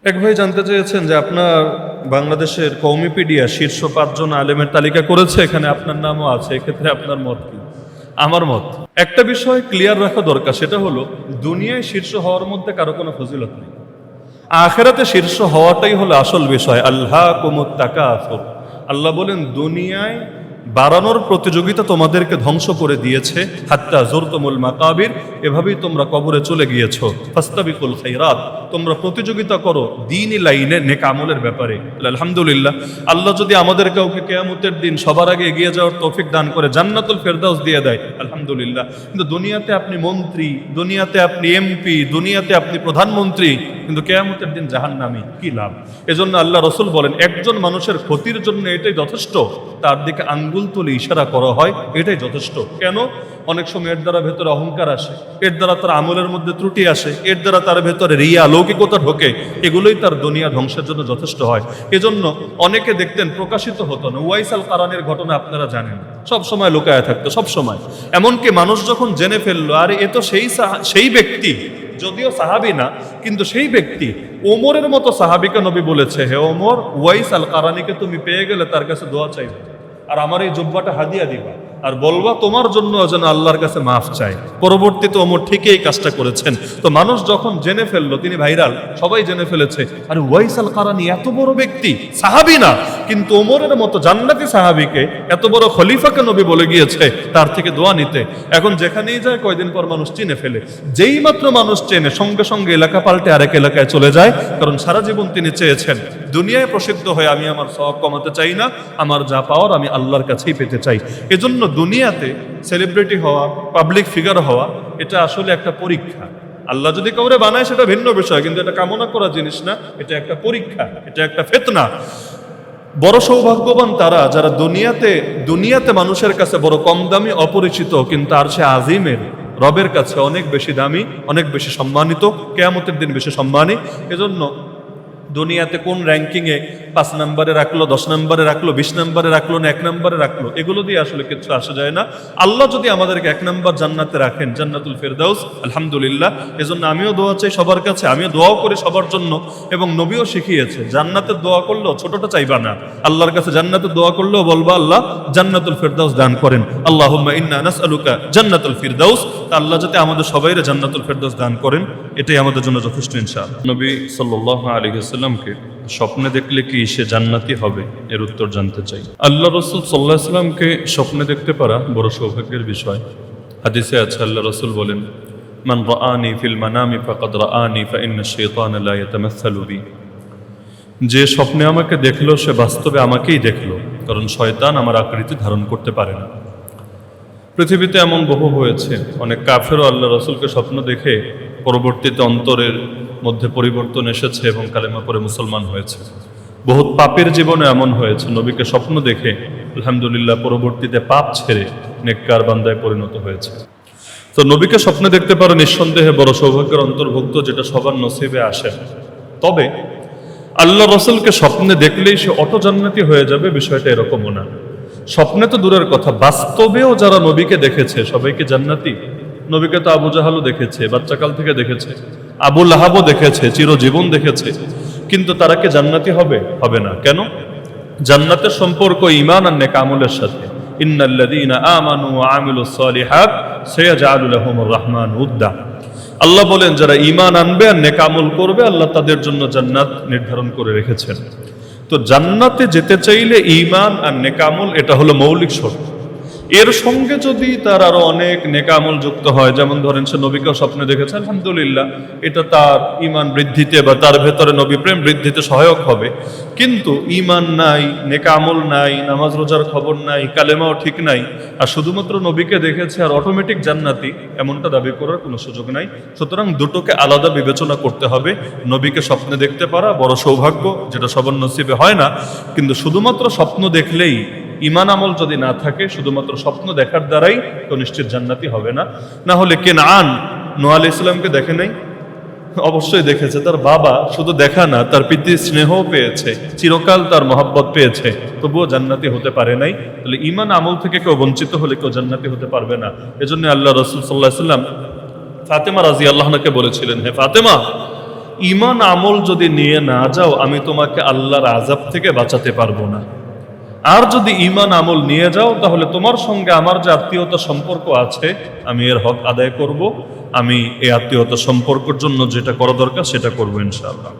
এক ভাই জানতে চেয়েছেন যে আপনার বাংলাদেশের কওমিপিডিয়া শীর্ষ 5 জন আলেমের তালিকা করেছে, এখানে আপনার নামও আছে, এক্ষেত্রে আপনার মত কি? আমার মত, একটা বিষয় ক্লিয়ার রাখা দরকার, সেটা হলো দুনিয়ায় শীর্ষ হওয়ার মধ্যে কারো কোনো ফজিলত নেই। আখিরাতে শীর্ষ হওয়াটাই হলো আসল বিষয়। আল্লাহকুমুত তাকাসুর, আল্লাহ বলেন দুনিয়ায় বাড়ানোর প্রতিযোগিতা তোমাদেরকে ধ্বংস করে দিয়েছে, হাত্তা যুরতুমুল মাকাবির, এভাবেই তোমরা কবরে চলে গিয়েছো। ফাস্তাবিকুল খায়রাত, তোমরা প্রতিযোগিতা করো দ্বীনি লাইনে নেক আমলের ব্যাপারে। আলহামদুলিল্লাহ, আল্লাহ যদি আমাদের কাউকে কিয়ামতের দিন সবার আগে এগিয়ে যাওয়ার তৌফিক দান করে জান্নাতুল ফেরদাউস দিয়ে দেয়, আলহামদুলিল্লাহ। কিন্তু দুনিয়াতে আপনি মন্ত্রী, দুনিয়াতে আপনি এমপি, দুনিয়াতে আপনি প্রধানমন্ত্রী, কিন্তু কিয়ামতের দিন জাহান্নামী, কি লাভ? এজন্য আল্লাহ রাসূল বলেন একজন মানুষের ক্ষতির জন্য এটাই যথেষ্ট তার দিকে আঙ্গুল তুলে ইশারা করা হয়, এটাই যথেষ্ট। কেন? অনেক সময় এর দ্বারা ভেতরে অহংকার আসে, এর দ্বারা তার আমলের মধ্যে ত্রুটি আসে, এর দ্বারা তার ভেতরে রিয়া লৌকিকতা ঢোকে, এগুলোই তার দুনিয়া ধ্বংসের জন্য যথেষ্ট হয়। এজন্য অনেকে দেখতেন প্রকাশিত হতো না। উওয়াইস আল কারানির ঘটনা আপনারা জানেন, সব সময় লুকায় থাকতো, সব সময়। এমনকি মানুষ যখন জেনে ফেললো আরে এ তো সেই ব্যক্তি, যদিও সাহাবী না, কিন্তু সেই ব্যক্তি, ওমরের মতো সাহাবীকে নবী বলেছে, হে ওমর, উওয়াইস আল কারানিকে তুমি পেয়ে গেলে তার কাছে দোয়া চাইবে, আর আমার এই জুব্বাটা হাদিয়া দিবা, আর বলবা তোমার জন্য যেন আল্লাহর কাছে মাফ চাই। পরবর্তীতে ওমর ঠিকই এই কাজটা করেছেন। তো মানুষ যখন জেনে ফেললো তিনি ভাইরাল, সবাই জেনে ফেলেছে, আর উওয়াইস আল কারানি এত বড় ব্যক্তি, সাহাবী না, কিন্তু ওমরের মতো জান্নাতি সাহাবীকে, এত বড় খলিফাকে নবী বলে গিয়েছে তার থেকে দোয়া নিতে। এখন যেখানেই যায় কয়দিন পর মানুষ চিনে ফেলে, যেই মাত্র মানুষ চেনে সঙ্গে সঙ্গে এলাকা পাল্টে আরেক এলাকায় চলে যায়, কারণ সারা জীবন তিনি চেয়েছেন দুনিয়ায় প্রসিদ্ধ হয়ে আমি আমার সওয়াব কমাতে চাই না, আমার যা পাওয়ার আমি আল্লাহর কাছেই পেতে চাই। এজন্য দুনিয়াতে সেলিব্রিটি হওয়া, পাবলিক ফিগার হওয়া, এটা আসলে একটা পরীক্ষা। আল্লাহ যদি কাউরে বানায় সেটা ভিন্ন বিষয়, কিন্তু এটা কামনা করা জিনিস না, এটা একটা পরীক্ষা, এটা একটা ফিতনা। বড় সৌভাগ্যবান তারা যারা দুনিয়াতে মানুষের কাছে বড় কম দামি, অপরিচিত, কিন্তু আর সে আজিমের রবের কাছে অনেক বেশি দামি, অনেক বেশি সম্মানিত, কিয়ামতের দিন বেশি সম্মানী। এজন্য দুনিয়াতে কোন র্যাঙ্কিংয়ে 5 নম্বরে রাখলো, 10 নম্বরে রাখলো, 20 নম্বরে রাখলো না 1 নম্বরে রাখলো, এগুলো দিয়ে আসলে কিছু আসা যায় না। আল্লাহ যদি আমাদেরকে 1 নম্বর জান্নাতে রাখেন, জান্নাতুল ফেরদাউস, আলহামদুলিল্লাহ। এজন্য আমিও দোয়া চাই সবার কাছে, আমিও দোয়াও করি সবার জন্য, এবং নবীও শিখিয়েছে জান্নাতের দোয়া করলেও ছোটটা চাইবা না, আল্লাহর কাছে জান্নাতের দোয়া করলেও বলবা আল্লাহ জান্নাতুল ফেরদাউস দান করেন, আল্লাহুম্মা ইন্না নাসআলুকা জান্নাতুল ফিরদাউস। আল্লাহ যাতে আমাদের সবাইরে জান্নাতুল ফেরদাউস দান করেন, এটাই আমাদের জন্য যথেষ্ট ইনশাআল্লাহ। নবী সাল্লাল্লাহু আলাইহি ওয়াসাল্লামকে স্বপ্নে দেখলে কি সে জান্নাতি হবে, এর উত্তর জানতে চাই। আল্লাহ রাসূল সাল্লাল্লাহু আলাইহি ওয়াসাল্লামকে স্বপ্নে দেখতে পারা বড় সৌভাগ্যের বিষয়। হাদিসে আছে আল্লাহ রাসূল বলেন, মান রাআনি ফিল মানামি ফাকাদ রাআনি ফাইন্না আশ-শাইতানা লা ইয়াতামাসসালু বি। যে স্বপ্নে আমাকে দেখলো সে বাস্তবে আমাকেই দেখলো, কারণ শয়তান আমার আকৃতি ধারণ করতে পারে না। পৃথিবীতে এমন বহু হয়েছে, অনেক কাফেরও আল্লাহ রাসূলকে স্বপ্ন দেখে পরবর্তীতে অন্তরের মধ্যে পরিবর্তন এসেছে এবং কালেমা পড়ে মুসলমান হয়েছে। বহুত পাপের জীবনে এমন হয়েছে, নবীকে স্বপ্ন দেখে আলহামদুলিল্লাহ পরবর্তীতে পাপ ছেড়ে নেককার বান্দায় পরিণত হয়েছে। তো নবীকে স্বপ্নে দেখতে পারো নিঃসন্দেহে বড় সৌভাগ্যের অন্তর্ভুক্ত, যেটা সবার নসিবে আসে। তবে আল্লাহ রাসূলকে স্বপ্নে দেখলেই সে অটো জান্নাতি হয়ে যাবে, বিষয়টা এরকমও না। স্বপ্নে তো দূরের কথা, বাস্তবেও যারা নবীকে দেখেছে সবাইকে জান্নাতি? নবীকে তো আবু জাহালও দেখেছে, বাচ্চাকাল থেকে দেখেছে, আবু লাহাবও দেখেছে, চিরজীবন দেখেছে, কিন্তু তারা কি জান্নাতি হবে? হবে না। কেন? জান্নাতের সম্পর্ক ঈমান আর নেক আমলের সাথে। ইন্নাল্লাযীনা আমানু ওয়া আমিলুস সালিহাত সায়াজআলু লাহুমুর রাহমানু উদ্দা। আল্লাহ বলেন যারা ঈমান আনবে আর নেক আমল করবে, আল্লাহ তাদের জন্য জান্নাত নির্ধারণ করে রেখেছেন। তো জান্নাতে যেতে চাইলে ঈমান আর নেক আমল, এটা হলো মৌলিক শর্ত। এর সঙ্গে যদি তার আরো অনেক নেক আমল যুক্ত হয়, যেমন ধরেন সে নবীকেও স্বপ্নে দেখেছে, আলহামদুলিল্লাহ, এটা তার ঈমান বৃদ্ধিতে বা তার ভেতরে নবী প্রেম বৃদ্ধিতে সহায়ক হবে। কিন্তু ঈমান নাই, নেক আমল নাই, নামাজ রোজার খবর নাই, কালেমাও ঠিক নাই, আর শুধুমাত্র নবীকে দেখেছে আর অটোমেটিক জান্নাতি, এমনটা দাবি করার কোনো সুযোগ নাই। সুতরাং দুটোকে আলাদা বিবেচনা করতে হবে। নবীকে স্বপ্নে দেখতে পারা বড় সৌভাগ্য, যেটা সবার নসিবে হয় না। কিন্তু শুধুমাত্র স্বপ্ন দেখলেই, ঈমান আমল যদি না থাকে, শুধুমাত্র স্বপ্ন দেখার দ্বারাই তো নিশ্চিত জান্নাতি হবে না। না হলে কেনআন নূহ আলাইহিস সালামকে দেখে নাই? অবশ্যই দেখেছে। তার বাবা শুধু দেখা না, তার পিতৃ স্নেহও পেয়েছে, চিরকাল তার মহব্বত পেয়েছে, তবুও জান্নাতি হতে পারে নাই। তাহলে ঈমান আমল থেকে কেউ বঞ্চিত হলে কেউ জান্নাতি হতে পারবে না। এজন্য আল্লাহ রাসূল সাল্লাল্লাহু আলাইহি ওয়াসাল্লাম ফাতেমা রাদিয়াল্লাহু আনহাকে বলেছিলেন, হে ফাতেমা, ঈমান আমল যদি নিয়ে না যাও আমি তোমাকে আল্লাহর আযাব থেকে বাঁচাতে পারবো না। আর যদি ঈমান আমল নিয়ে যাও তাহলে তোমার সঙ্গে আমার যে আত্মীয়তা সম্পর্ক আছে আমি এর হক আদায় করব, আমি এই আত্মীয়তা সম্পর্কের জন্য যেটা করা দরকার সেটা করবো ইনশাআল্লাহ।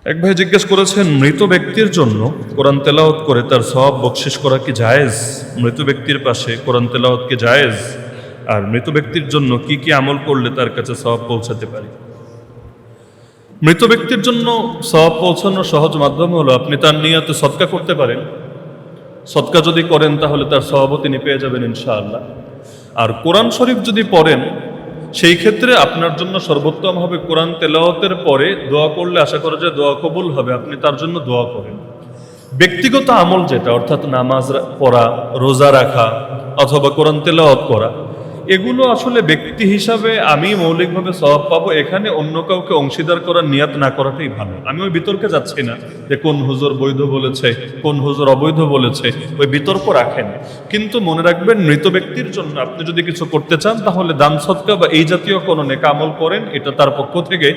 এক ভাই জিজ্ঞেস করেছেন, মৃত ব্যক্তির জন্য কোরআন তেলাওয়াত করে তার সওয়াব বকশিশ করা কি জায়েজ? মৃত ব্যক্তির পাশে কোরআন তেলাওয়াত কি জায়েজ? আর মৃত ব্যক্তির জন্য কি কি আমল করলে তার কাছে সওয়াব পৌঁছাতে পারে? মৃত ব্যক্তির জন্য সওয়াব পৌঁছানোর সহজ মাধ্যম হলো আপনি তার নিয়তে সদকা করতে পারেন। সদকা যদি করেন তাহলে তার সওয়াবও তিনি পেয়ে যাবেন ইনশাআল্লাহ। আর কোরআন শরীফ যদি পড়েন সেই ক্ষেত্রে আপনার জন্য সর্বোত্তম হবে কোরআন তেলাওয়াতের পরে দোয়া করলে আশা করা যায় দোয়া কবুল হবে, আপনি তার জন্য দোয়া করেন। ব্যক্তিগত আমল যেটা, অর্থাৎ নামাজ পড়া, রোজা রাখা অথবা কোরআন তেলাওয়াত করা, এগুলো আসলে ব্যক্তি হিসাবে আমি মৌলিকভাবে সওয়াব পাবো, এখানে অন্য কাউকে অংশীদার করার নিয়াত না করাটাই ভালো। আমি ওই বিতর্কে যাচ্ছি না যে কোন হুজুর বৈধ বলেছে কোন হুজুর অবৈধ বলেছে, ওই বিতর্ক রাখেন। কিন্তু মনে রাখবেন মৃত ব্যক্তির জন্য আপনি যদি কিছু করতে চান তাহলে দান সদকা বা এই জাতীয় কোনো নেক আমল করেন, এটা তার পক্ষ থেকে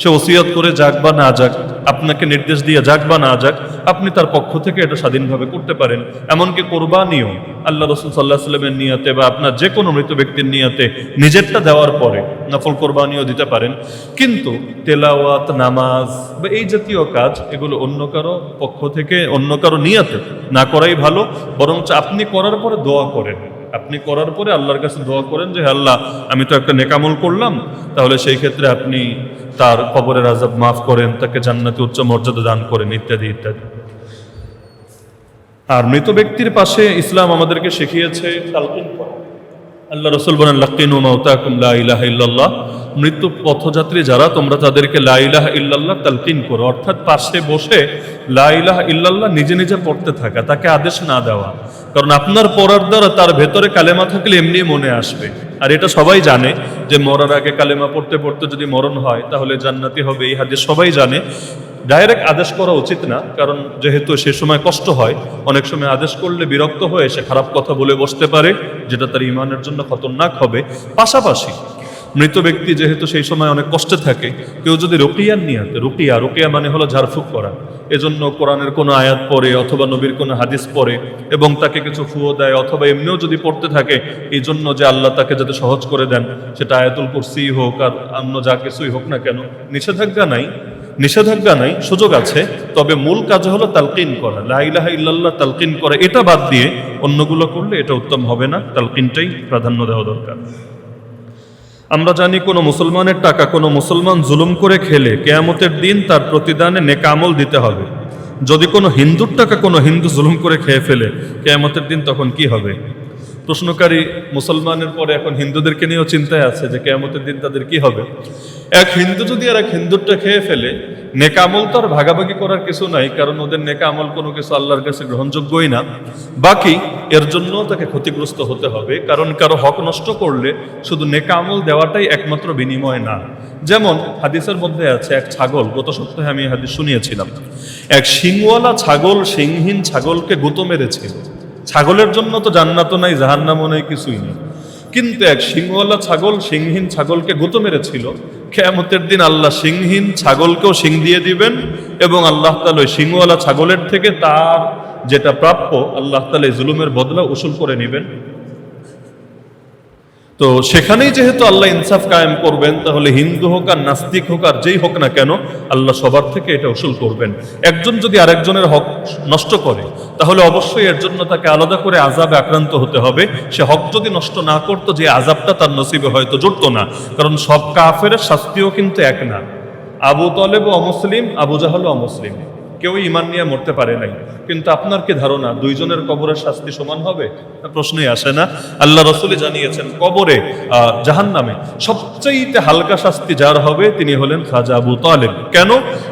সে ওসিয়ত করে যাক বা না যাক, আপনাকে নির্দেশ দিয়ে যাক বা না যাক, আপনি তার পক্ষ থেকে এটা স্বাধীনভাবে করতে পারেন। এমনকি কোরবানিও আল্লাহ রাসূল সাল্লাল্লাহু আলাইহি ওয়াসাল্লামের নিয়তে বা আপনার যে কোনো মৃত ব্যক্তির নিয়তে নিজেরটা দেওয়ার পরে নফল কোরবানিও দিতে পারেন। কিন্তু তেলাওয়াত, নামাজ বা এই জাতীয় কাজ এগুলো অন্য কারো পক্ষ থেকে অন্য কারো নিয়তে না করাই ভালো, বরঞ্চ আপনি করার পরে দোয়া করেন। আপনি করার পরে আল্লাহর কাছে দোয়া করেন যে আল্লাহ আমি তো একটা নেকামল করলাম, তাহলে সেই ক্ষেত্রে আপনি তার কবরের আযাব মাফ করেন, তাকে জান্নাতে উচ্চ মর্যাদা দান করেন ইত্যাদি ইত্যাদি। আর মৃত ব্যক্তির পাশে ইসলাম আমাদেরকে শিখিয়েছে তালকিন করা। আল্লাহ রাসূল বলেন লাকিনু মাউতাকুম লা ইলাহা ইল্লাল্লাহ, মৃত্যু পথযাত্রী যারা তোমরা তাদেরকে লা ইলাহা ইল্লাল্লাহ তালকিন করো, অর্থাৎ পাশে বসে লা ইলাহা ইল্লাল্লাহ নিজে নিজে পড়তে থাকা, তাকে আদেশ না দেওয়া। কারণ আপনার পড়ার দ্বারা তার ভেতরে কালেমা থাকলে এমনি মনে আসবে। আর এটা সবাই জানে যে মরার আগে কালেমা পড়তে পড়তে যদি মরণ হয় তাহলে জান্নাতি হবে, এই হাদিস সবাই জানে। ডাইরেক্ট আদেশ করা উচিত না, কারণ যেহেতু সে সময় কষ্ট হয়, অনেক সময় আদেশ করলে বিরক্ত হয়ে সে খারাপ কথা বলে বসতে পারে, যেটা তার ঈমানের জন্য খতরনাক হবে। পাশাপাশি মৃত ব্যক্তি যেহেতু সেই সময় অনেক কষ্টে থাকে, কেউ যদি রুকিয়ার নিয়াতে, রুকিয়া মানে হলো ঝাড়ফুঁক করা, এজন্য কোরআনের কোনো আয়াত পড়ে অথবা নবীর কোনো হাদিস পড়ে এবং তাকে কিছু ফুয়ো দেয় অথবা এমনিও যদি পড়তে থাকে এই জন্য যে আল্লাহ তাকে যাতে সহজ করে দেন, সেটা আয়াতুল কুরসি হোক আর অন্য যা কিছুই হোক না কেন, নিষেধাজ্ঞা নাই, সুযোগ আছে। তবে মূল কাজ হলো তালকিন করা, লা ইলাহা ইল্লাল্লাহ তালকিন করা। এটা বাদ দিয়ে অন্যগুলো করলে এটা উত্তম হবে না, তালকিনটাই প্রাধান্য দেওয়া দরকার। আমরা জানি কোনো মুসলমানের টাকা কোনো মুসলমান জুলুম করে খেলে কিয়ামতের দিন তার প্রতিদানে নেক আমল দিতে হবে। যদি কোনো হিন্দুর টাকা কোনো হিন্দু জুলুম করে খেয়ে ফেলে কিয়ামতের দিন তখন কি হবে? প্রশ্নকারী মুসলমানের পরে এখন হিন্দুদেরকে নিয়েও চিন্তায় আছে যে কিয়ামতের দিন তাদের কি হবে। এক হিন্দু যদি আর এক হিন্দুরটা খেয়ে ফেলে, নেক আমল তো আর ভাগাভাগি করার কিছু নাই, কারণ ওদের নেক আমল কোনো কিছু আল্লাহর কাছে গ্রহণযোগ্যই না। বাকি এর জন্য তাকে ক্ষতিগ্রস্ত হতে হবে, কারণ কারো হক নষ্ট করলে শুধু নেক আমল দেওয়াটাই একমাত্র বিনিময় না। যেমন হাদিসের মধ্যে আছে, এক ছাগল, গত সপ্তাহে আমি হাদিস শুনিয়েছিলাম, এক শিংওয়ালা ছাগল শিংহীন ছাগলকে গুঁতো মেরেছিল। ছাগলের জন্য তো জান্নাতও নাই, জাহান্নামও নাই, কিছুই নেই, কিন্তু এক শিংওয়ালা ছাগল শিংহীন ছাগলকে গুঁতো মেরেছিল। কিয়ামতের দিন আল্লাহ শিংহীন ছাগলকেও শিং দিয়ে দিবেন এবং আল্লাহ তাআলা ওই শিংওয়ালা ছাগলের থেকে তার যেটা প্রাপ্য আল্লাহ তাআলা এই জুলুমের বদলা উসুল করে নেবেন। তো সেখানেই যেহেতু আল্লাহ ইনসাফ কায়েম করবেন, তাহলে হিন্দু হোক আর নাস্তিক হোক আর যেই হোক না কেন আল্লাহ সবার থেকে এটা উসুল করবেন। একজন যদি আরেকজনের হক নষ্ট করে তাহলে অবশ্যই এর জন্য তাকে আলাদা করে আযাবে আক্রান্ত হতে হবে। সে হক যদি নষ্ট না করতো, যে আযাবটা তার নসিবে হয়তো জুটতো না, কারণ সব কাফেরের শাস্তিও কিন্তু এক না। আবু তালেব অমুসলিম, আবু জাহল অমুসলিম, কেউ ঈমান নিয়ে মরতে পারে নাই, কিন্তু আপনার কি ধারণা দুইজনের কবরের শাস্তি সমান হবে? প্রশ্নই আসে না। আল্লাহ রাসূলই জানিয়েছেন কবরে জাহান্নামে সবচাইতে হালকা শাস্তি যার হবে তিনি হলেন খাজা আবু তালেব। কেন?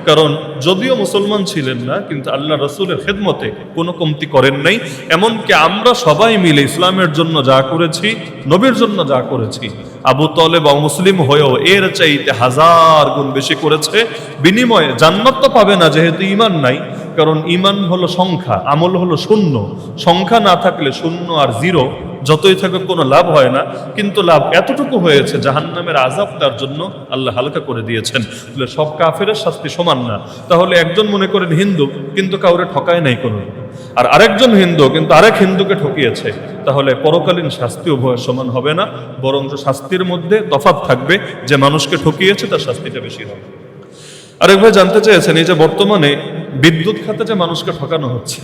কারণ যদিও মুসলমান ছিলেন না, কিন্তু আল্লাহ রাসূলের খেদমতে কোনো কমতি করেন নাই। এমনকি আমরা সবাই মিলে ইসলামের জন্য যা করেছি, নবীর জন্য যা করেছি, আবু তালেব অমুসলিম হয়েও এর চাইতে 1000 গুণ বেশি করেছে। বিনিময়ে জান্নাত তো পাবে না যেহেতু ঈমান নাই, কারণ ঈমান হলো সংখ্যা, আমল হলো শূন্য। সংখ্যা না থাকলে শূন্য আর জিরো যতই থাকে কোনো লাভ হয় না, কিন্তু লাভ এতটুকু হয়েছে জাহান্নামের আযাব তার জন্য আল্লাহ হালকা করে দিয়েছেন। তাহলে সব কাফেরের শাস্তি সমান না। তাহলে একজন মনে করেন হিন্দু কিন্তু কাউরে ঠকায় নাই কোনো, আর আরেকজন হিন্দু কিন্তু আরেক হিন্দুকে ঠকিয়েছে, তাহলে পরকালীন শাস্তি উভয় সমান হবে না, বরং শাস্তির মধ্যে তফাৎ থাকবে। যে মানুষকে ঠকিয়েছে তার শাস্তিটা বেশি হবে। আরেক ভাই জানতে চেয়েছেন, এই যে বর্তমানে বিদ্যুৎ খাতে যে মানুষকে ঠকানো হচ্ছে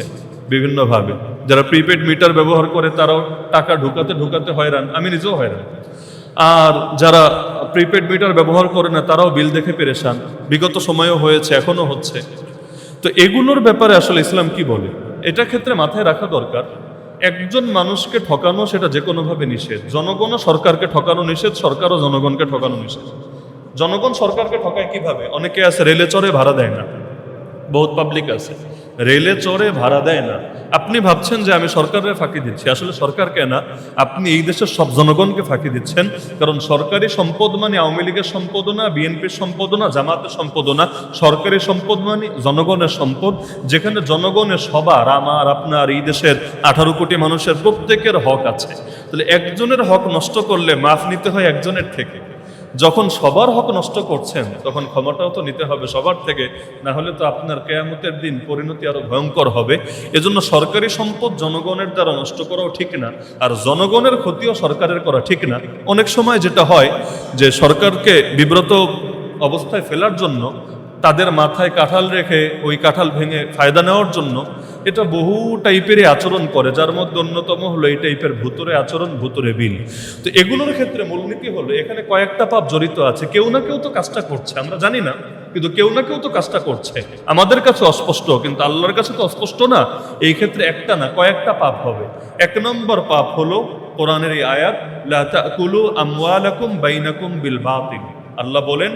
বিভিন্নভাবে, যারা প্রিপেড মিটার ব্যবহার করে তারাও টাকা ঢুকাতে ঢুকাতে হয়রান, আমি নিজেও হয়রান। আর যারা প্রিপেড মিটার ব্যবহার করে না তারাও বিল দেখে পেরেশান, বিগত সময়ও হয়েছে, এখনো হচ্ছে। তো এগুলোর ব্যাপারে আসলে ইসলাম কি বলে, এটা ক্ষেত্রে মাথায় রাখা দরকার। একজন মানুষকে ঠকানো সেটা যে কোনোভাবে নিষেধ। জনগণও সরকারকে ঠকানো নিষেধ, সরকারও জনগণকে ঠকানো নিষেধ। জনগণ সরকারকে ঠকায় কিভাবে? অনেকে আছে রেলে চড়ে ভাড়া দেয় না, বহুত পাবলিক আছে রেলে চড়ে ভাড়া দেয় না। আপনি ভাবছেন যে আমি সরকারের ফাঁকি দিচ্ছি, আসলে সরকারকে না, আপনি এই দেশের সব জনগণকে ফাঁকি দিচ্ছেন। কারণ সরকারি সম্পদ মানে আওয়ামী লীগের সম্পদও না, বিএনপির সম্পদও না, জামাতের সম্পদও না। সরকারি সম্পদ মানে জনগণের সম্পদ, যেখানে জনগণের সবার, আমার আপনার এই দেশের 18 কোটি মানুষের প্রত্যেকের হক আছে। তাহলে একজনের হক নষ্ট করলে মাফ নিতে হয় একজনের থেকে। যখন সবার হক নষ্ট করছেন তখন ক্ষমাটাও তো নিতে হবে সবার থেকে, না হলে তো আপনার কিয়ামতের দিন পরিণতি আরো ভয়ঙ্কর হবে। এজন্য সরকারি সম্পদ জনগণের দ্বারা নষ্ট করাও ঠিক না, আর জনগণের ক্ষতিও সরকারের করা ঠিক না। অনেক সময় যেটা হয় যে সরকারকে বিব্রত অবস্থায় ফেলার জন্য তাদের মাথায় কাঁঠাল রেখে ওই কাঁঠাল ভেঙে ফায়দা নেওয়ার জন্য এটা বহু টাইপেরই আচরণ করে, যার মধ্যে অন্যতম হলো এই টাইপের ভুতুরে আচরণ, ভুতুরে বিল। তো এগুলোর ক্ষেত্রে মূলনীতি হলো এখানে কয়েকটা পাপ জড়িত আছে। কেউ না কেউ তো কাজটা করছে, আমরা জানি না, কিন্তু কেউ না কেউ তো কাজটা করছে। আমাদের কাছে অস্পষ্ট, কিন্তু আল্লাহর কাছে তো অস্পষ্ট না। এই ক্ষেত্রে একটা না কয়েকটা পাপ হবে। 1 নম্বর পাপ হলো কোরআনের এই আয়াত, লা তাকুলু আমওয়ালাকুম বাইনাকুম বিল বাতিল। আল্লাহ বলেন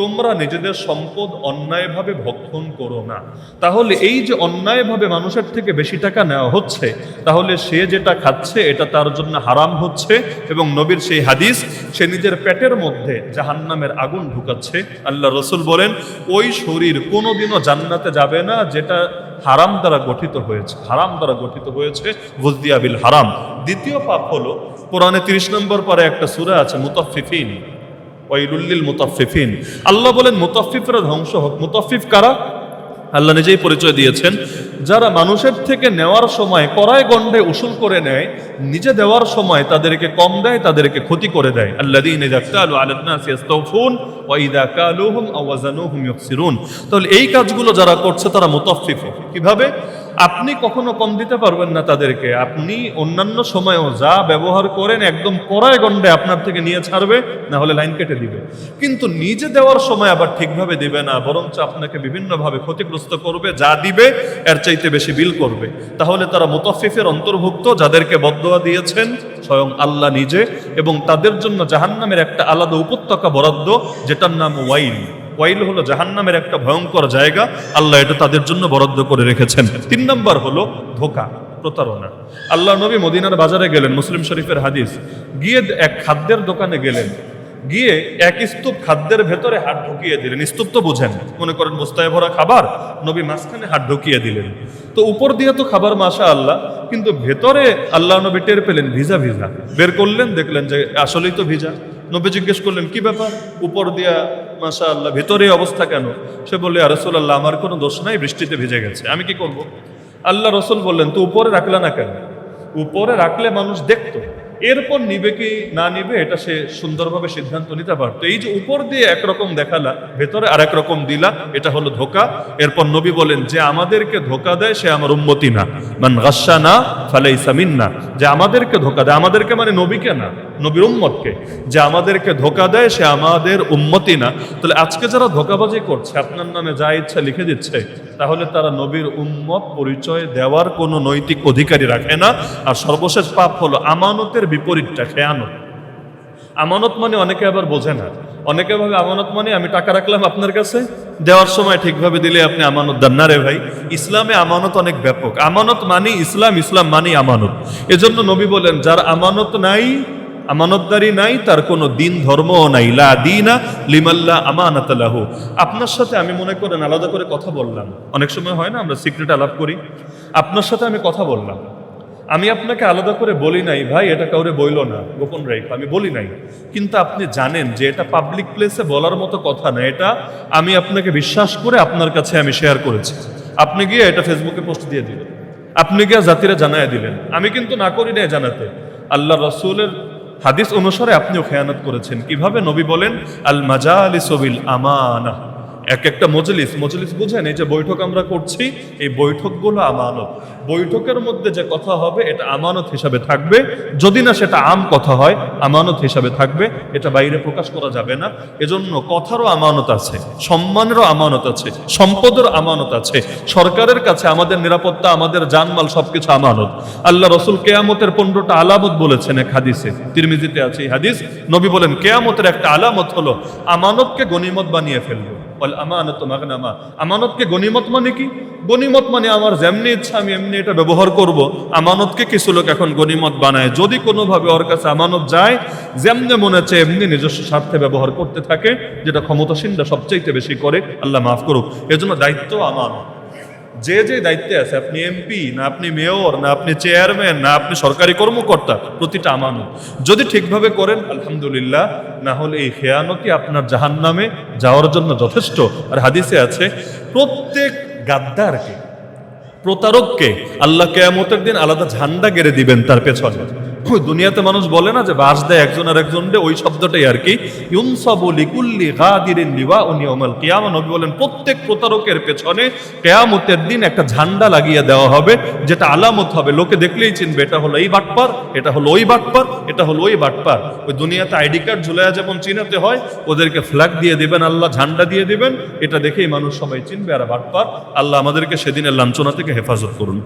তোমরা নিজেদের সম্পদ অন্যায়ভাবে ভক্ষণ করো না। তাহলে এই যে অন্যায়ভাবে মানুষের থেকে বেশি টাকা নেওয়া হচ্ছে, তাহলে সে যেটা খাচ্ছে এটা তার জন্য হারাম হচ্ছে, এবং নবীর সেই হাদিস, সে নিজের পেটের মধ্যে জাহান্নামের আগুন ঢুকাচ্ছে। আল্লাহ রসুল বলেন ওই শরীর কোনোদিনও জান্নাতে যাবে না যেটা হারাম দ্বারা গঠিত হয়েছে, হারাম দ্বারা গঠিত হয়েছে, বুজদিয়া বিল হারাম। দ্বিতীয় পাপ হলো কোরআনে 30 নম্বর পরে একটা সূরা আছে মুতাফফিফিন, ওয়াইলুল মুতাফফিফিন। আল্লাহ বলেন মুতাফফিফরা ধ্বংস হোক। মুতাফফিফ কারা? আল্লাহ নিজেই পরিচয় দিয়েছেন, যারা মানুষের থেকে নেওয়ার সময় কড়ায় গন্ডে উসুল করে নেয়, নিজে দেওয়ার সময় তাদেরকে কম দেয়, তাদেরকে ক্ষতি করে দেয়। আল্লাযীনা ইযা ক্তালু আলান নাসি ইস্তাওফুন ওয়া ইযা কালুহুম আও ওয়াজানুহুম ইউখসিরুন। তাহলে এই কাজগুলো যারা করছে তারা মুতাফফিফ। কিভাবে? আপনি কখনো কম দিতে পারবেন না তাদেরকে। আপনি অন্যান্য সময়ও যা ব্যবহার করেন একদম কড়ায় গন্ডে আপনার থেকে নিয়ে ছাড়বে, না হলে লাইন কেটে দিবে। কিন্তু নিজে দেওয়ার সময় আবার ঠিকভাবে দিবে না, বরঞ্চ আপনাকে বিভিন্নভাবে ক্ষতিগ্রস্ত করবে। যা দিবে এর চাইতে বেশি বিল করবে। তাহলে তারা মুতাফফিফের অন্তর্ভুক্ত, যাদেরকে বদদোয়া দিয়েছেন স্বয়ং আল্লাহ নিজে, এবং তাদের জন্য জাহান্নামের একটা আলাদা উপত্যকা বরাদ্দ, যেটার নাম ওয়াইল। ওয়াইল হলো জাহান্নামের একটা ভয়ঙ্কর জায়গা, আল্লাহ এটা তাদের জন্য বরাদ্দ করে রেখেছেন। 3 নম্বর হলো ধোঁকা, প্রতারণা। আল্লাহ নবী মদিনার বাজারে গেলেন, মুসলিম শরীফের হাদিস, গিয়ে এক খাদ্যের দোকানে গেলেন, গিয়ে এক স্তূপ খাদ্যের ভেতরে হাত ঢুকিয়ে দিলেন। স্তূপ তো বুঝেন, মনে করেন বস্তায় ভরা খাবার, নবী মাঝখানে হাত ঢুকিয়ে দিলেন। তো উপর দিয়ে তো খাবার মাশাআল্লাহ, কিন্তু ভেতরে আল্লাহ নবী টের পেলেন ভিজা ভিজা। বের করলেন, দেখলেন যে আসলেই তো ভিজা। নবী জিজ্ঞেস করলেন কি ব্যাপার, উপর দিয়া মাশাআল্লাহ, ভেতরে অবস্থা কেন? সে বললে ইয়া রাসূলুল্লাহ, আমার কোনো দোষ নাই, বৃষ্টিতে ভিজে গেছে, আমি কি করব? আল্লাহ রসুল বললেন তো উপরে রাখলে না কেন? উপরে রাখলে মানুষ দেখতো, এরপর নিবে কি না নিবে এটা সে সুন্দরভাবে সিদ্ধান্ত নিতে পারতো। এই যে উপর দিয়ে একরকম দেখালা, ভেতরে আরেক রকম দিলা, এটা হলো ধোঁকা। এরপর নবী বলেন যে আমাদেরকে ধোঁকা দেয় সে আমার উম্মতি না, মান গাশশানা ফালাইসা মিন্না। যে আমাদেরকে ধোঁকা দেয়, আমাদেরকে মানে নবীকে না, নবীর উম্মতকে, যে আমাদেরকে ধোঁকা দেয় সে আমাদের উম্মতি না। তাহলে আজকে যারা ধোঁকাবাজি করছে, আপনার নামে যা ইচ্ছা লিখে দিচ্ছে, তাহলে তারা নবীর উম্মত পরিচয় দেওয়ার কোনো নৈতিক অধিকারই রাখে না। আর সর্বশেষ পাপ হলো আমানতের বিপরীতটা, খেয়ানত। আমানত মানে অনেকে আবার বোঝে না, অনেকে ভাবে আমানত মানে আমি টাকা রাখলাম আপনার কাছে, দেওয়ার সময় ঠিকভাবে দিলে আপনি আমানত দেন না। রে ভাই, ইসলামে আমানত অনেক ব্যাপক। আমানত মানি ইসলাম, ইসলাম মানি আমানত। এজন্য নবী বলেন যার আমানত নাই আমানতদারি নাই, তার কোনো দিন ধর্মও নাই। লা দীনা লিমাল্লা আমানাত লাহু। আপনার সাথে আমি মনে করেন আলাদা করে কথা বললাম, অনেক সময় হয় না আমরা সিক্রেট আলাপ করি, আপনার সাথে আমি কথা বললাম, আমি আপনাকে আলাদা করে বলি নাই ভাই এটা কাউরে বইল না, গোপন রাখো, আমি বলি নাই, কিন্তু আপনি জানেন যে এটা পাবলিক প্লেসে বলার মতো কথা না, এটা আমি আপনাকে বিশ্বাস করে আপনার কাছে আমি শেয়ার করেছি, আপনি গিয়ে এটা ফেসবুকে পোস্ট দিয়ে দিলেন, আপনি গিয়ে জাতিরা জানায় দিলেন, আমি কিন্তু না করি নাই জানাতে। আল্লাহ রাসূলের হাদিস অনুসারে আপনিও খেয়ানত করেছেন। কিভাবে? নবী বলেন আল মাজালিসু বিল আমানা। একটা মজলিস বুঝেন, এই যে বৈঠক আমরা করছি, এই বৈঠকগুলো আমানত। বৈঠকের মধ্যে যে কথা হবে এটা আমানত হিসাবে থাকবে, যদি না সেটা আম কথা হয় আমানত হিসাবে থাকবে, এটা বাইরে প্রকাশ করা যাবে না। এজন্য কথারও আমানত আছে, সম্মানেরও আমানত আছে, সম্পদের আমানত আছে। সরকারের কাছে আমাদের নিরাপত্তা, আমাদের জানমাল সবকিছু আমানত। আল্লাহ রাসূল কিয়ামতের 15টা আলামত বলেছেন এক হাদিসে, তিরমিজিতে আছে এই হাদিস। নবী বলেন কিয়ামতের একটা আলামত হলো আমানতকে গনিমত বানিয়ে ফেলবে। আমানত মাগনামা। আমানতকে গনিমত মানে কি? গনিমত মানে আমার যেমনি ইচ্ছা আমি এমনি এটা ব্যবহার করব। আমানতকে কিছু লোক এখন গনিমত বানায়, যদি কোনোভাবে ওর কাছে আমানত যায় যেমনি মনে চায় এমনি নিজস্ব স্বার্থে ব্যবহার করতে থাকে, যেটা ক্ষমতাসীনরা সবচাইতে বেশি করে, আল্লাহ মাফ করুক। এজন্য দায়িত্ব আমানত। যে যে দায়িত্বে আছে, আপনি এমপি না, আপনি মেয়র না, আপনি চেয়ারম্যান না, আপনি সরকারি কর্মকর্তা, প্রতিটা আমানত যদি ঠিকভাবে করেন আলহামদুলিল্লাহ, না হলে এই খেয়ানতই আপনার জাহান্নামে যাওয়ার জন্য যথেষ্ট। আর হাদিসে আছে প্রত্যেক গাদ্দারকে, প্রতারককে আল্লাহ কিয়ামতের দিন আলাদা ঝান্ডা গেড়ে দিবেন তার পেছনে। দুনিয়াতে মানুষ বলে না যে বাস দেয় একজন আর একজনকে, ওই শব্দটাই আর কি। ইউনসাবু লিকুল্লি গাদিরিন লিওয়াউন ইয়াউমাল কিয়ামা। নবী বলেন প্রত্যেক প্রতারকের পেছনে কিয়ামতের দিন একটা ঝান্ডা লাগিয়ে দেওয়া হবে, যেটা আলামত হবে, লোকে দেখলেই চিনবে এটা হলো এই বাটপার, এটা হলো ওই বাটপার, এটা হলো ওই বাটপার। ওই দুনিয়াতে আইডি কার্ড ঝুলায়া যেমন চিনাতে হয়, ওদেরকে ফ্ল্যাগ দিয়ে দিবেন, আল্লাহ ঝান্ডা দিয়ে দিবেন, এটা দেখেই মানুষ সবাই চিনবে আর বাটপার। আল্লাহ আমাদেরকে সেদিনের লাঞ্ছনা থেকে হেফাজত করুন।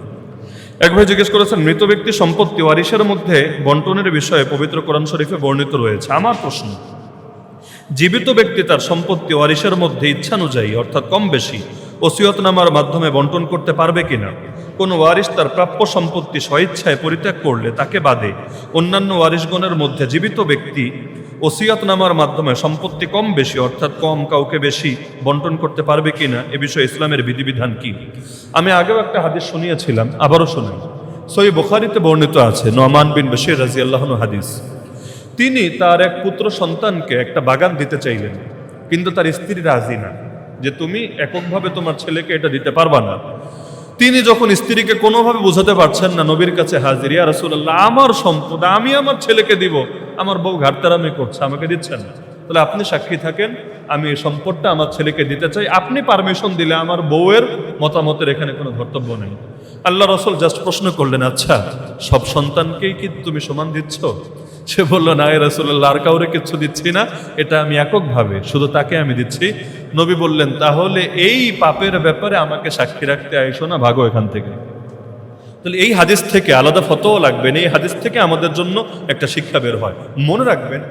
এক ভাই জিজ্ঞেস করেছেন মৃত ব্যক্তি সম্পত্তি ওয়ারিশের মধ্যে বন্টনের বিষয়ে পবিত্র কোরআন শরীফে বর্ণিত রয়েছে। আমার প্রশ্ন, জীবিত ব্যক্তি তার সম্পত্তি ওয়ারিশের মধ্যে ইচ্ছানুযায়ী অর্থাৎ কম বেশি ওসিয়তনামার মাধ্যমে বন্টন করতে পারবে কিনা? কোন ওয়ারিশ তার প্রাপ্য সম্পত্তি স্বইচ্ছায় পরিত্যাগ করলে তাকে বাদে অন্যান্য ওয়ারিশগণের মধ্যে জীবিত ব্যক্তি ওসিয়তনামার মাধ্যমে সম্পত্তি কম বেশি অর্থাৎ কম কাউকে বেশি বন্টন করতে পারবে কিনা, এ বিষয়ে ইসলামের বিধিবিধান কি? আমি আগেও একটা হাদিস শুনিয়েছিলাম, আবারও শুনি। সহিহ বুখারীতে বর্ণিত আছে, নোমান বিন বশীর রাদিয়াল্লাহু আনহু হাদিস। তিনি তার এক পুত্র সন্তানকে একটা বাগান দিতে চাইলেন, কিন্তু তার স্ত্রী রাজি না, যে তুমি এককভাবে তোমার ছেলেকে এটা দিতে পারবা না। তিনি যখন স্ত্রীকে কোনোভাবে বোঝাতে পারছেন না, নবীর কাছে হাজির, ইয়া রাসূলুল্লাহ আমার সম্পদ আমি আমার ছেলেকে দিব, আমার বউ ঘাটতারামি করছে, আমাকে দিচ্ছেন না, তাহলে আপনি সাক্ষী থাকেন, আমি এই সম্পদটা আমার ছেলেকে দিতে চাই, আপনি পারমিশন দিলে আমার বউয়ের মতামতের এখানে কোনো ধর্তব্য নেই। আল্লাহ রাসূল জাস্ট প্রশ্ন করলেন, আচ্ছা সব সন্তানকেই কি তুমি সমান দিচ্ছ? সে বলল, না ইয়া রাসূলুল্লাহ, আর কাউরে কিছু দিচ্ছি না, এটা আমি এককভাবে শুধু তাকে আমি দিচ্ছি। নবী বললেন, তাহলে এই পাপের ব্যাপারে আমাকে সাক্ষী রাখতে আইসো না, ভাগো এখান থেকে। তাহলে এই হাদিস থেকে আলাদা ফতোয়া লাগবে না, এই হাদিস থেকে আমাদের জন্য একটা শিক্ষা বের হয়। মনে রাখবেন,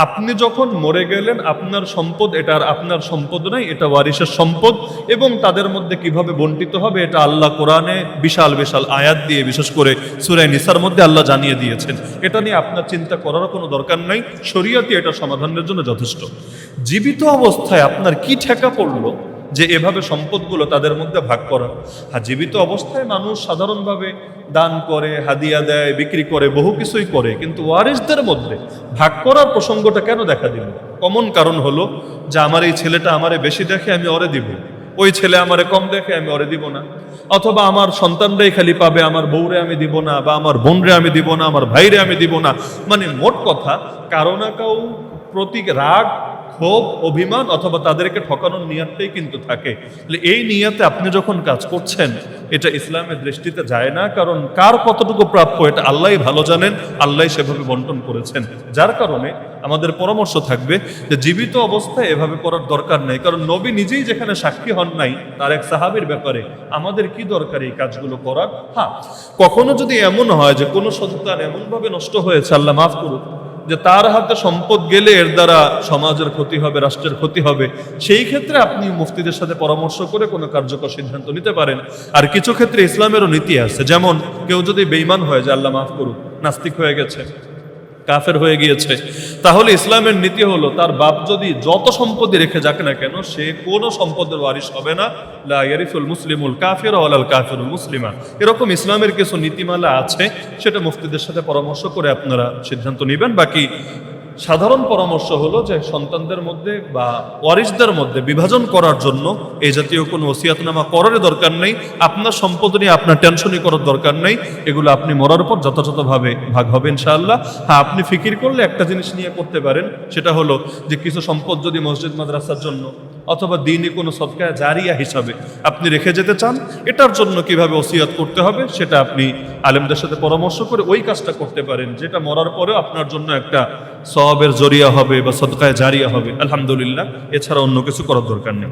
আপনি যখন মরে গেলেন আপনার সম্পদ এটা আর আপনার সম্পদ নাই, এটা ওয়ারিশের সম্পদ, এবং তাদের মধ্যে কিভাবে বন্টিত হবে এটা আল্লাহ কোরআনে বিশাল বিশাল আয়াত দিয়ে, বিশেষ করে সূরা নিসার মধ্যে আল্লাহ জানিয়ে দিয়েছেন। এটা নিয়ে আপনার চিন্তা করারও কোনো দরকার নাই, শরীয়তে এটা সমাধানের জন্য যথেষ্ট। জীবিত অবস্থায় আপনার কি ঠেকা পড়লো যে এভাবে সম্পদগুলো তাদের মধ্যে ভাগ করা? হ্যাঁ, জীবিত অবস্থায় মানুষ সাধারণভাবে দান করে, হাদিয়া দেয়, বিক্রি করে, বহু কিছুই করে, কিন্তু ওয়ারিসদের মধ্যে ভাগ করার প্রসঙ্গটা কেন দেখা দিল? কমন কারণ হলো যে আমার এই ছেলেটা আমারে বেশি দেখে, আমি ওরে দিব, ওই ছেলে আমারে কম দেখে, আমি ওরে দিব না, অথবা আমার সন্তানরাই খালি পাবে, আমার বউরে আমি দিব না, বা আমার বোনরে আমি দিব না, আমার ভাইরে আমি দিব না। মানে মোট কথা কারো না কাউ প্রতি রাগ, ক্ষোভ, অভিমান অথবা তাদেরকে ঠকানোর নিয়তটাই কিন্তু থাকে। এই নিয়তে আপনি যখন কাজ করছেন এটা ইসলামের দৃষ্টিতে যায় না, কারণ কার কতটুকু প্রাপ্য এটা আল্লাহই ভালো জানেন, আল্লাহই সেভাবে বন্টন করেছেন। যার কারণে আমাদের পরামর্শ থাকবে যে জীবিত অবস্থায় এভাবে করার দরকার নেই, কারণ নবী নিজেই যেখানে সাক্ষী হন নাই তার এক সাহাবীর ব্যাপারে, আমাদের কি দরকার এই কাজগুলো করার? হ্যাঁ, কখনো যদি এমন হয় যে কোনো সন্তান এমনভাবে নষ্ট হয়েছে, আল্লাহ মাফ করুক, যে তার হাতে সম্পদ গেলে এর দ্বারা সমাজের ক্ষতি হবে, রাষ্ট্রের ক্ষতি হবে, সেই ক্ষেত্রে আপনি মুফতিদের সাথে পরামর্শ করে কোনো কার্যকর সিদ্ধান্ত নিতে পারেন। আর কিছু ক্ষেত্রে ইসলামেরও নীতি আছে, যেমন কেউ যদি বেঈমান হয়ে যায়, আল্লাহ মাফ করুক, নাস্তিক হয়ে গেছে, কাফের হয়ে গিয়েছে, তাহলে ইসলামের নীতি হলো তার বাপ যদি যত সম্পত্তি রেখে যাক না কেন সে কোনো সম্পদের ওয়ারিশ হবে না। লা ইয়ারিসুল মুসলিমুল কাফির ওয়ালাল কাফিরুল মুসলিমা। এরকম ইসলামের কিছু নীতিমালা আছে, সেটা মুফতিদের সাথে পরামর্শ করে আপনারা সিদ্ধান্ত নেবেন। বাকি সাধারণ পরামর্শ হলো যে সন্তানদের মধ্যে বা ওয়ারিসদের মধ্যে বিভাজন করার জন্য এই জাতীয় কোনো ওসিয়াতনামা করার দরকার নেই। আপনার সম্পদ নিয়ে আপনার টেনশনই করার দরকার নেই, এগুলো আপনি মরার পর যথাযথভাবে ভাগ হবে ইনশাআল্লাহ। হ্যাঁ, আপনি ফিকির করলে একটা জিনিস নিয়ে করতে পারেন, সেটা হলো যে কিছু সম্পদ যদি মসজিদ মাদ্রাসার জন্য অথবা দিনই কোনো সদকা জারিয়া হিসাবে আপনি রেখে যেতে চান, এটার জন্য কিভাবে ওসিয়াত করতে হবে সেটা আপনি আলেমদের সাথে পরামর্শ করে ওই কাজটা করতে পারেন, যেটা মরার পরেও আপনার জন্য একটা সওয়াবের জরিয়া হবে বা সদকায় জারিয়া হবে। আলহামদুলিল্লাহ, এছাড়া অন্য কিছু করার দরকার নেই।